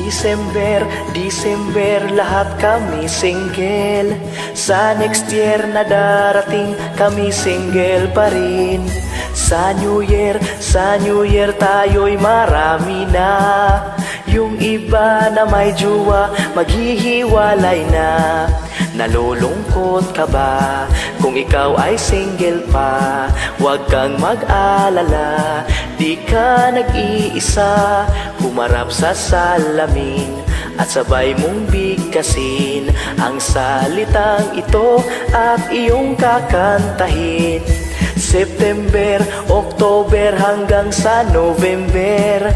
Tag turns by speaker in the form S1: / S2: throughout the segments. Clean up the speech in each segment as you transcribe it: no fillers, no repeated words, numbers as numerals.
S1: December, lahat kami single. Sa next year na darating, kami single pa rin. Sa New Year tayo'y marami na. Yung iba na may jowa, maghihiwalay na. Nalulungkot ka ba kung ikaw ay single pa? Huwag kang mag-alala, di ka nag-iisa. Humarap sa salamin at sabay mong bigkasin ang salitang ito at iyong kakantahin. September, October hanggang sa November.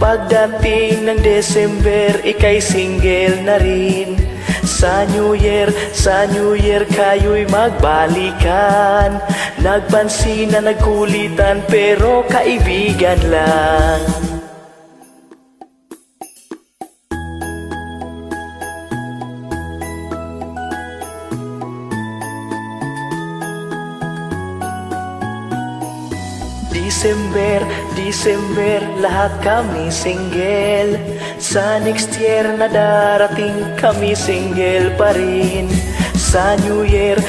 S1: Pagdating ng December, ika'y single na rin. Sa New Year kayo'y magbalikan. Nagpansin na nagkulitan pero kaibigan lang. December, lahat kami single. Sa next year na darating, kami single pa rin. Sa New Year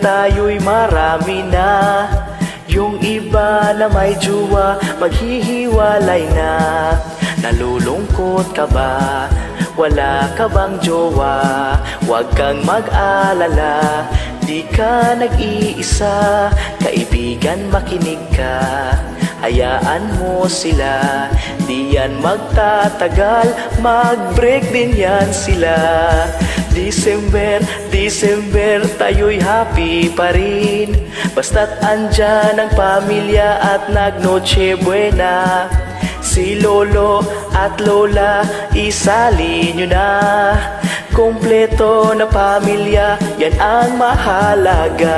S1: tayo'y marami na. Yung iba na may jowa, maghihiwalay na. Nalulungkot ka ba? Wala ka bang jowa? Huwag kang mag-alala, di ka nag-iisa. Kaibigan, makinig ka, hayaan mo sila. Di yan magtatagal, mag-break din yan sila. December, tayo'y happy pa rin. Basta't andyan ang pamilya at nag-Noche Buena. Si Lolo at Lola, isali nyo na. Kompleto na pamilya, yan ang mahalaga.